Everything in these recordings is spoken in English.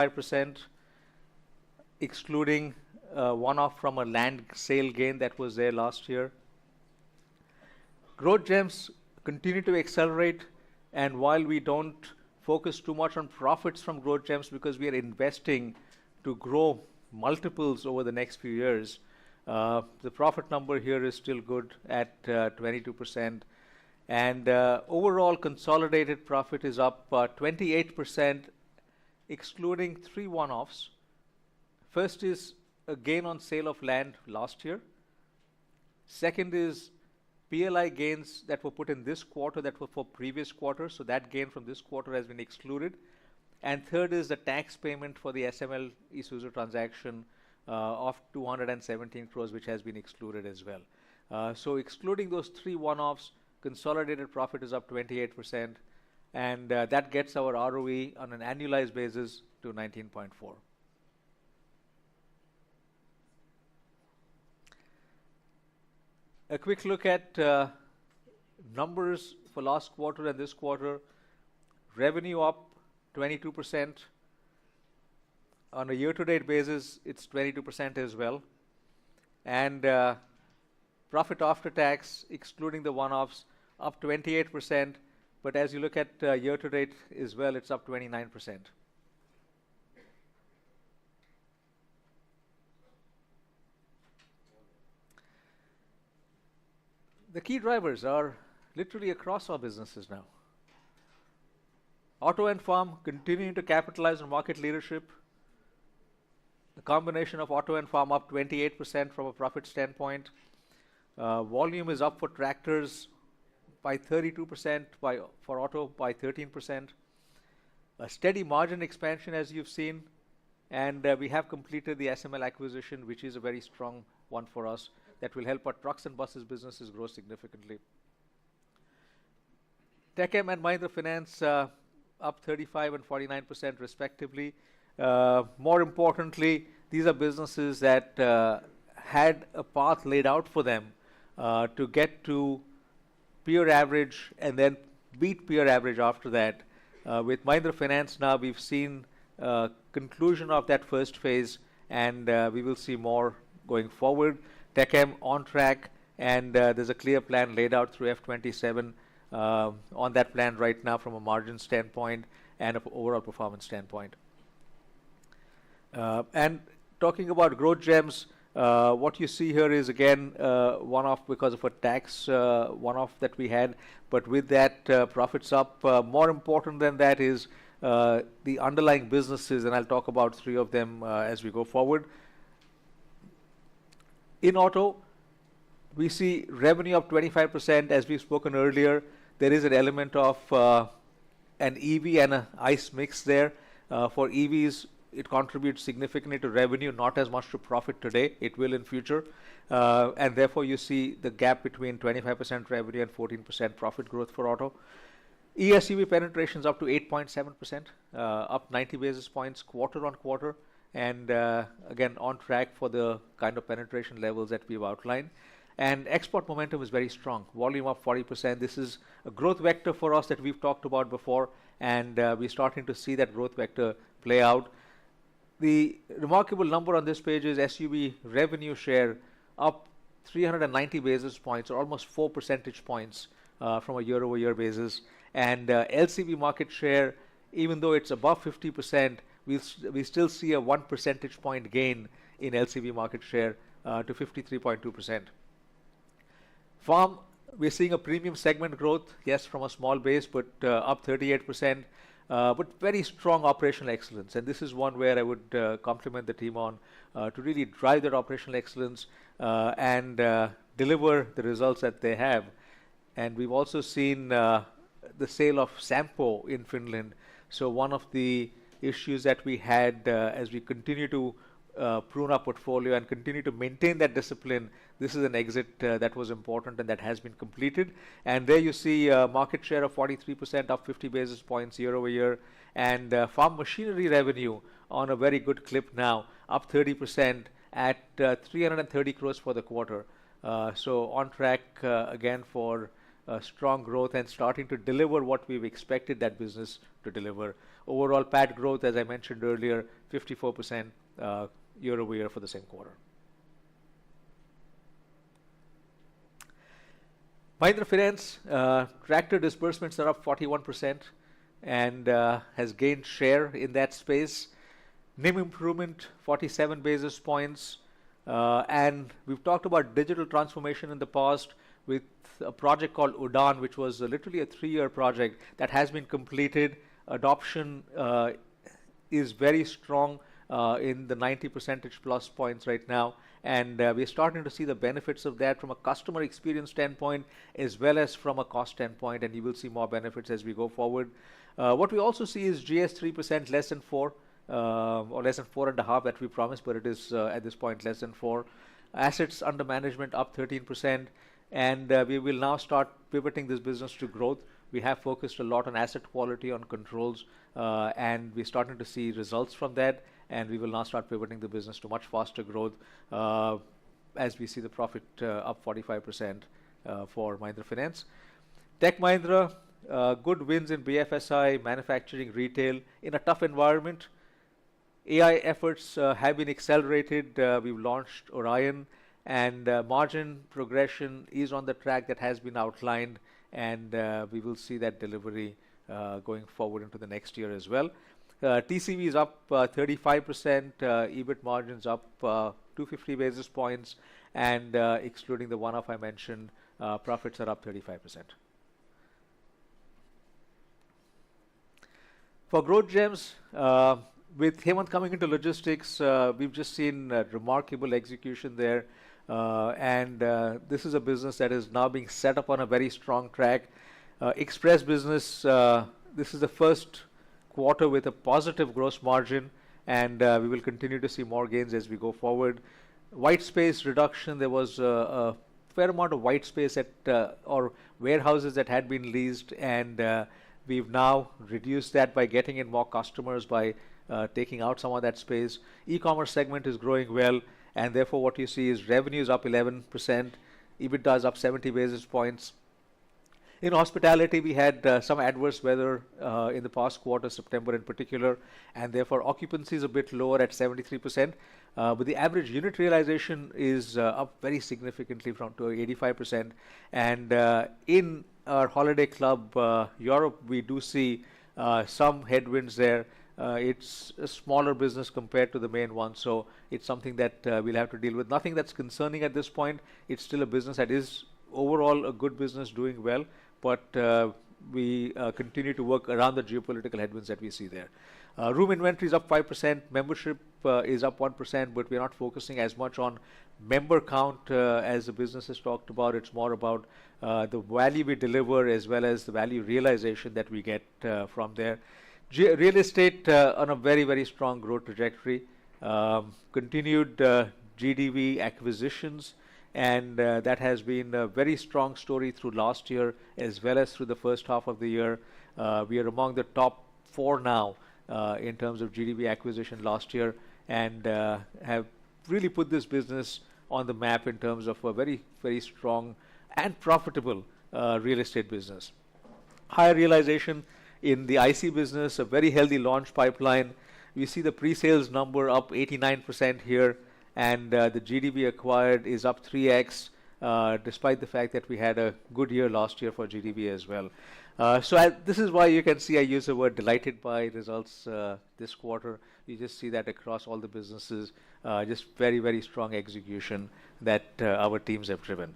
5%, excluding one-off from a land sale gain that was there last year. Growth gems continue to accelerate, and while we don't focus too much on profits from growth gems because we are investing to grow multiples over the next few years, the profit number here is still good at 22%. And overall consolidated profit is up 28%, excluding three one-offs. First is a gain on sale of land last year. Second is PLI gains that were put in this quarter that were for previous quarter, so that gain from this quarter has been excluded. And third is the tax payment for the SML Isuzu transaction of 217 crores, which has been excluded as well. So excluding those three one-offs, consolidated profit is up 28%, and that gets our ROE on an annualized basis to 19.4. A quick look at numbers for last quarter and this quarter. Revenue up 22%. On a year-to-date basis, it's 22% as well. And profit after tax, excluding the one-offs, up 28%. But as you look at year-to-date as well, it's up 29%. The key drivers are literally across our businesses now. Auto and Farm continuing to capitalize on market leadership. The combination of Auto and Farm up 28% from a profit standpoint. Volume is up for tractors by 32%, for Auto by 13%. A steady margin expansion, as you've seen, and we have completed the SML acquisition, which is a very strong one for us that will help our trucks and buses businesses grow significantly. TechM and Mahindra Finance up 35 and 49% respectively. More importantly, these are businesses that had a path laid out for them to get to peer average and then beat peer average after that. With Mahindra Finance now, we've seen conclusion of that first phase, and we will see more going forward. TechM on track, and there's a clear plan laid out through F27 on that plan right now from a margin standpoint and an overall performance standpoint. And talking about growth gems, what you see here is again one-off because of a tax one-off that we had, but with that profits up. More important than that is the underlying businesses, and I'll talk about three of them as we go forward. In Auto, we see revenue up 25%. As we've spoken earlier, there is an element of an EV and an ICE mix there. For EVs, it contributes significantly to revenue, not as much to profit today. It will in future. And therefore, you see the gap between 25% revenue and 14% profit growth for Auto. ESUV penetration is up to 8.7%, up 90 basis points quarter on quarter. And again, on track for the kind of penetration levels that we've outlined. And export momentum is very strong. Volume up 40%. This is a growth vector for us that we've talked about before, and we're starting to see that growth vector play out. The remarkable number on this page is SUV revenue share up 390 basis points, or almost 4 percentage points from a year-over-year basis. And LCV market share, even though it's above 50%, we still see a 1 percentage point gain in LCV market share to 53.2%. Farm, we're seeing a premium segment growth, yes, from a small base, but up 38%, but very strong operational excellence. And this is one where I would compliment the team on to really drive that operational excellence and deliver the results that they have. And we've also seen the sale of Sampo in Finland. So one of the issues that we had as we continue to prune our portfolio and continue to maintain that discipline, this is an exit that was important and that has been completed. And there you see market share of 43%, up 50 basis points year over year, and farm machinery revenue on a very good clip now, up 30% at 330 crores for the quarter. So on track again for strong growth and starting to deliver what we've expected that business to deliver. Overall PAT growth, as I mentioned earlier, 54% year over year for the same quarter. Mahindra Finance, tractor disbursements are up 41% and has gained share in that space. NIM improvement, 47 basis points. And we've talked about digital transformation in the past with a project called Udaan, which was literally a 3-year project that has been completed. Adoption is very strong in the 90 percentage plus points right now. And we're starting to see the benefits of that from a customer experience standpoint as well as from a cost standpoint. And you will see more benefits as we go forward. What we also see is GS 3% less than 4. Or less than 4.5 that we promised, but it is at this point less than 4. Assets under management up 13%, and we will now start pivoting this business to growth. We have focused a lot on asset quality, on controls, and we're starting to see results from that, and we will now start pivoting the business to much faster growth as we see the profit up 45% for Mahindra Finance. Tech Mahindra, good wins in BFSI, manufacturing, retail in a tough environment. AI efforts have been accelerated. We've launched Orion, and margin progression is on the track that has been outlined, and we will see that delivery going forward into the next year as well. TCV is up 35%, EBIT margins up 250 basis points, and excluding the one-off I mentioned, profits are up 35%. For growth gems, with Hemant coming into logistics, we've just seen remarkable execution there. And this is a business that is now being set up on a very strong track. Express business, this is the first quarter with a positive gross margin, and we will continue to see more gains as we go forward. White space reduction, there was a fair amount of white space at or warehouses that had been leased, and we've now reduced that by getting in more customers by taking out some of that space. E-commerce segment is growing well, and therefore what you see is revenues up 11%, EBITDA is up 70 basis points. In hospitality, we had some adverse weather in the past quarter, September in particular, and therefore occupancy is a bit lower at 73%. But the average unit realization is up very significantly from to 85%. And in our holiday club, Europe, we do see some headwinds there. It's a smaller business compared to the main one, so it's something that we'll have to deal with. Nothing that's concerning at this point. It's still a business that is overall a good business doing well, but we continue to work around the geopolitical headwinds that we see there. Room inventory is up 5%, membership is up 1%, but we're not focusing as much on member count as the business has talked about. It's more about the value we deliver as well as the value realization that we get from there. Real estate on a very, very strong growth trajectory. Continued GDV acquisitions, and that has been a very strong story through last year as well as through the first half of the year. We are among the top 4 now in terms of GDV acquisition last year, and have really put this business on the map in terms of a very, very strong and profitable real estate business. Higher realization in the IC business, a very healthy launch pipeline. We see the pre-sales number up 89% here, and the GDV acquired is up 3x, despite the fact that we had a good year last year for GDV as well. This is why you can see I use the word delighted by results this quarter. You just see that across all the businesses, just very, very strong execution that our teams have driven.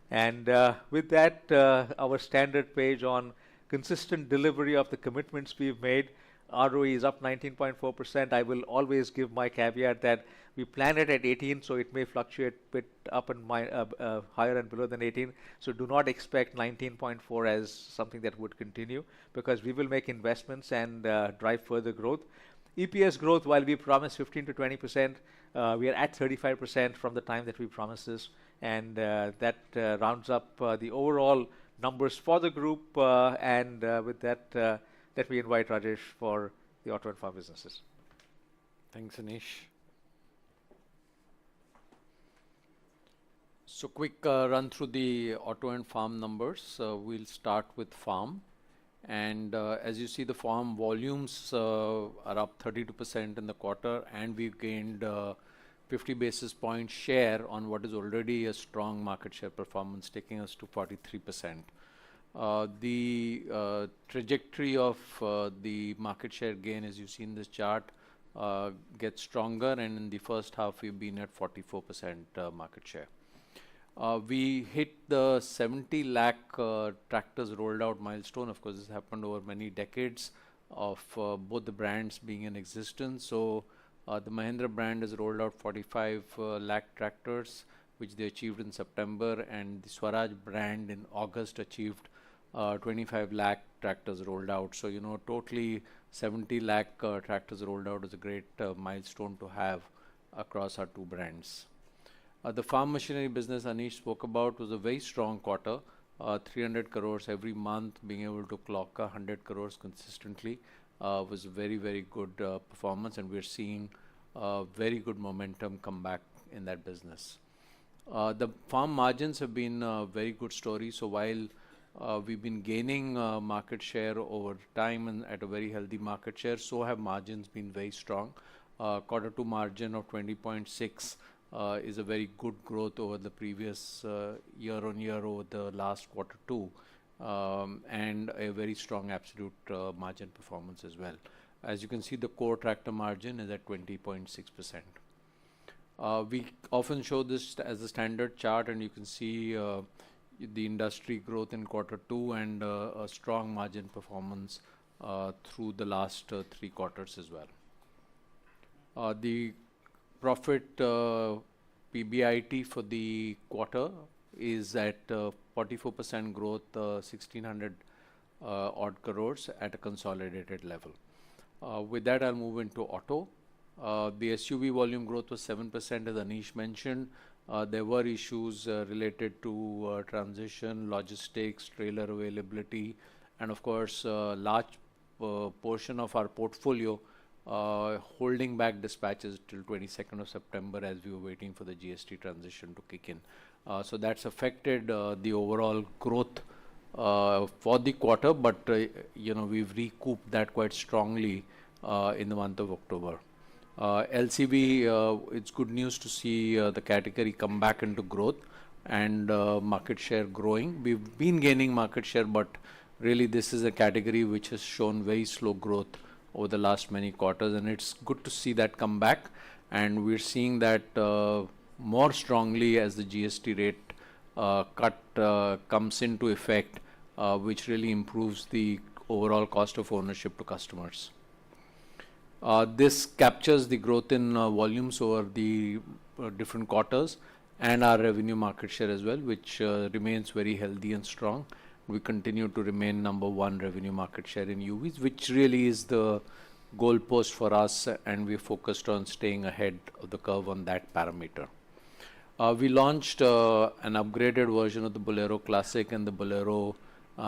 And with that, our standard page on consistent delivery of the commitments we've made. ROE is up 19.4%. I will always give my caveat that we plan it at 18, so it may fluctuate a bit up and higher and below than 18. So do not expect 19.4 as something that would continue, because we will make investments and drive further growth. EPS growth, while we promised 15 to 20%, we are at 35% from the time that we promised this, and that rounds up the overall numbers for the group. And with that, let me invite Rajesh for the auto and farm businesses. Thanks, Anish. So quick run through the auto and farm numbers. We'll start with farm. And as you see, the farm volumes are up 32% in the quarter, and we've gained 50 basis point share on what is already a strong market share performance, taking us to 43%. The trajectory of the market share gain, as you see in this chart, gets stronger, and in the first half, we've been at 44% market share. We hit the 70 lakh tractors rolled out milestone. Of course, this happened over many decades of both the brands being in existence. So the Mahindra brand has rolled out 45 lakh tractors, which they achieved in September, and the Swaraj brand in August achieved 25 lakh tractors rolled out. So, totally 70 lakh tractors rolled out is a great milestone to have across our two brands. The farm machinery business Anish spoke about was a very strong quarter, 300 crores every month, being able to clock 100 crores consistently was a very, very good performance, and we're seeing very good momentum come back in that business. The farm margins have been a very good story. So while we've been gaining market share over time and at a very healthy market share, so have margins been very strong. Quarter two margin of 20.6 is a very good growth over the previous year on year over the last quarter two, and a very strong absolute margin performance as well. As you can see, the core tractor margin is at 20.6%. We often show this as a standard chart, and you can see the industry growth in quarter two and a strong margin performance through the last 3 quarters as well. The profit PBIT for the quarter is at 44% growth, 1600 odd crores at a consolidated level. With that, I'll move into auto. The SUV volume growth was 7%, as Anish mentioned. There were issues related to transition, logistics, trailer availability, and of course, large portion of our portfolio holding back dispatches till 22nd of September as we were waiting for the GST transition to kick in. So that's affected the overall growth for the quarter, but we've recouped that quite strongly in the month of October. LCV, it's good news to see the category come back into growth and market share growing. We've been gaining market share, but really this is a category which has shown very slow growth over the last many quarters, and it's good to see that come back. And we're seeing that more strongly as the GST rate cut comes into effect, which really improves the overall cost of ownership to customers. This captures the growth in volumes over the different quarters and our revenue market share as well, which remains very healthy and strong. We continue to remain number one revenue market share in UVs, which really is the goalpost for us, and we're focused on staying ahead of the curve on that parameter. We launched an upgraded version of the Bolero Classic and the Bolero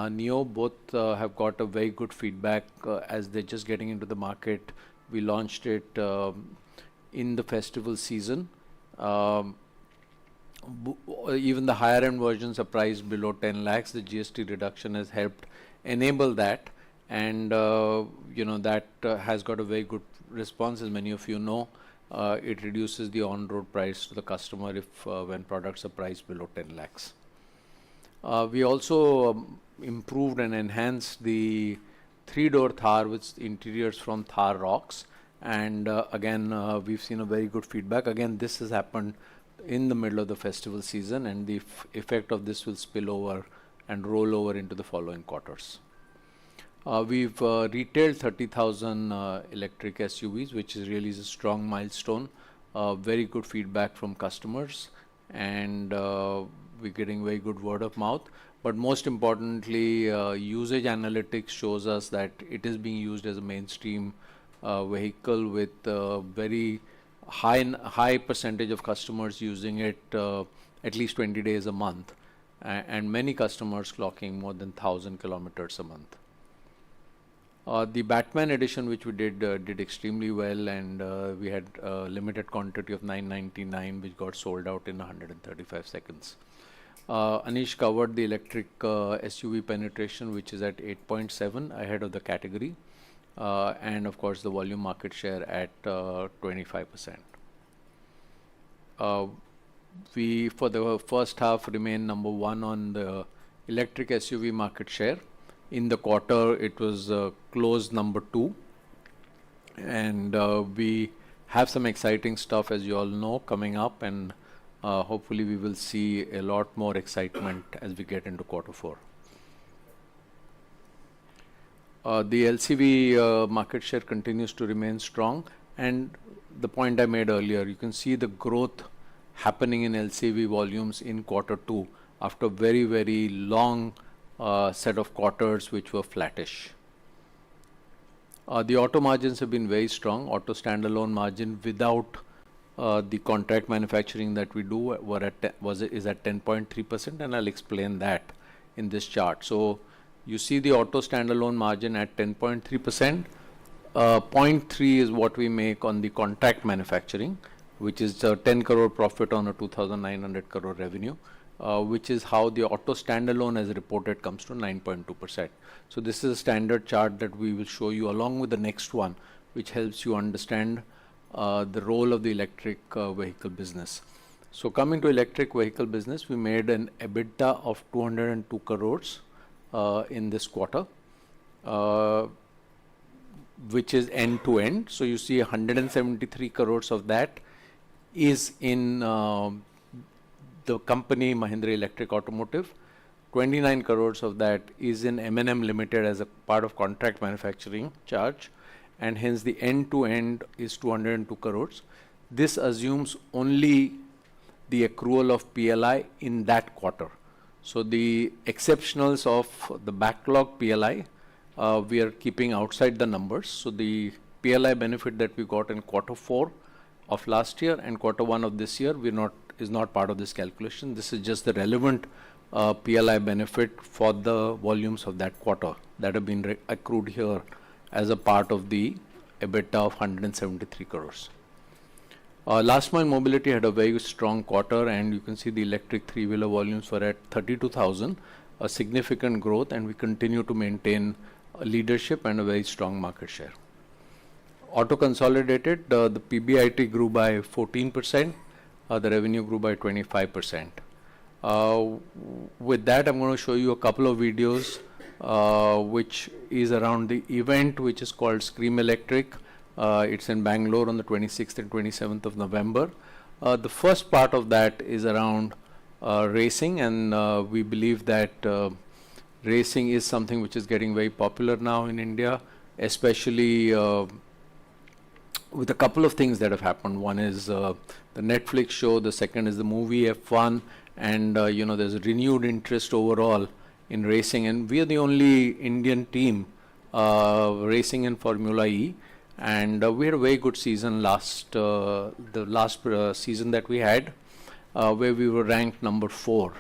Neo. Both have got a very good feedback as they're just getting into the market. We launched it in the festival season. Even the higher end versions are priced below 10 lakhs. The GST reduction has helped enable that, and that has got a very good response. As many of you know, it reduces the on-road price to the customer if when products are priced below 10 lakhs. We also improved and enhanced the 3-door Thar with interiors from Thar Rocks, and again we've seen a very good feedback. Again, this has happened in the middle of the festival season, and the effect of this will spill over and roll over into the following quarters. We've retailed 30,000 electric SUVs, which is really a strong milestone. Very good feedback from customers, and we're getting very good word of mouth. But most importantly, usage analytics shows us that it is being used as a mainstream vehicle with very high percentage of customers using it at least 20 days a month, and many customers clocking more than 1,000 kilometers a month. The Batman edition, which we did extremely well, and we had a limited quantity of 999, which got sold out in 135 seconds. Anish covered the electric SUV penetration, which is at 8.7, ahead of the category, and of course the volume market share at 25%. We, for the first half, remain number one on the electric SUV market share. In the quarter, it was close number 2, and we have some exciting stuff, as you all know, coming up, and hopefully we will see a lot more excitement as we get into quarter 4. The LCV market share continues to remain strong, and the point I made earlier, you can see the growth happening in LCV volumes in quarter 2 after very, very long set of quarters which were flattish. The auto margins have been very strong. Auto standalone margin without the contract manufacturing that we do is at 10.3%, and I'll explain that in this chart. So you see the auto standalone margin at 10.3%. 0.3 is what we make on the contract manufacturing, which is 10 crore profit on a 2,900 crore revenue. Which is how the auto standalone as reported comes to 9.2%. So this is a standard chart that we will show you along with the next one, which helps you understand the role of the electric vehicle business. So coming to electric vehicle business, we made an EBITDA of 202 crores in this quarter, which is end to end. So you see 173 crores of that is in the company Mahindra Electric Automotive. 29 crores of that is in M&M Limited as a part of contract manufacturing charge, and hence the end to end is 202 crores. This assumes only the accrual of PLI in that quarter. So the exceptionals of the backlog PLI we are keeping outside the numbers. So the PLI benefit that we got in quarter 4 of last year and quarter 1 of this year is not part of this calculation. This is just the relevant PLI benefit for the volumes of that quarter that have been accrued here as a part of the EBITDA of 173 crores. Last mile mobility had a very strong quarter, and you can see the electric three-wheeler volumes were at 32,000, a significant growth, and we continue to maintain a leadership and a very strong market share. Auto consolidated, the PBIT grew by 14%. The revenue grew by 25%. With that, I'm going to show you a couple of videos which is around the event which is called Scream Electric. It's in Bangalore on the 26th and 27th of November. The first part of that is around racing, and we believe that racing is something which is getting very popular now in India, especially with a couple of things that have happened. One is the Netflix show, the second is the movie F1, and there's a renewed interest overall in racing, and we are the only Indian team racing in Formula E, and we had a very good season the last season that we had, where we were ranked number 4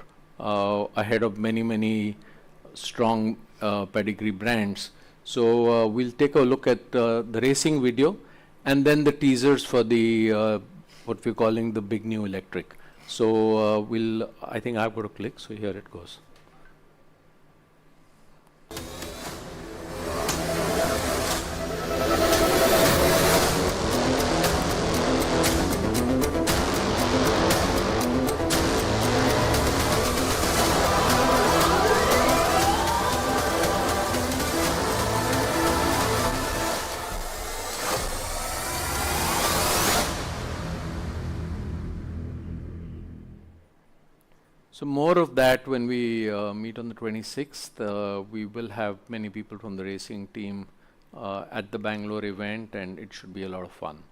ahead of many strong pedigree brands. So we'll take a look at the racing video and then the teasers for the what we're calling the big new electric. So I think I've got to click, so here it goes. So more of that when we meet on the 26th. We will have many people from the racing team at the Bangalore event, and it should be a lot of fun.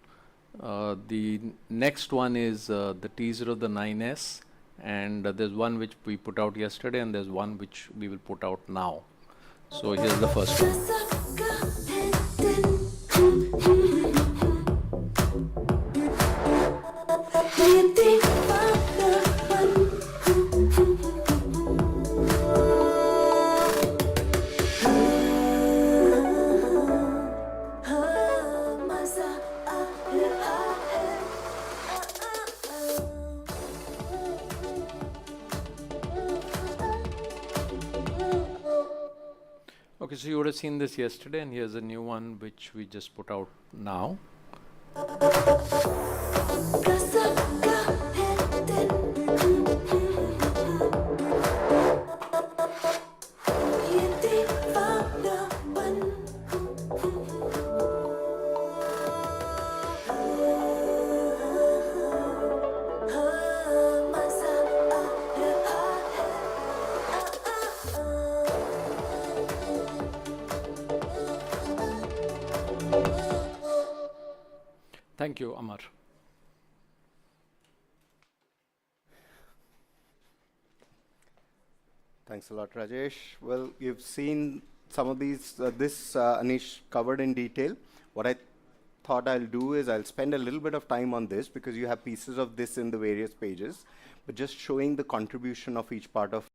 The next one is the teaser of the 9S, and there's one which we put out yesterday, and there's one which we will put out now. So here's the first one. Okay, so you would have seen this yesterday, and here's a new one which we just put out now. Thank you, Amar. Thanks a lot, Rajesh. Well, you've seen some of these, Anish covered in detail. What I thought I'll do is I'll spend a little bit of time on this because you have pieces of this in the various pages, but just showing the contribution of each part of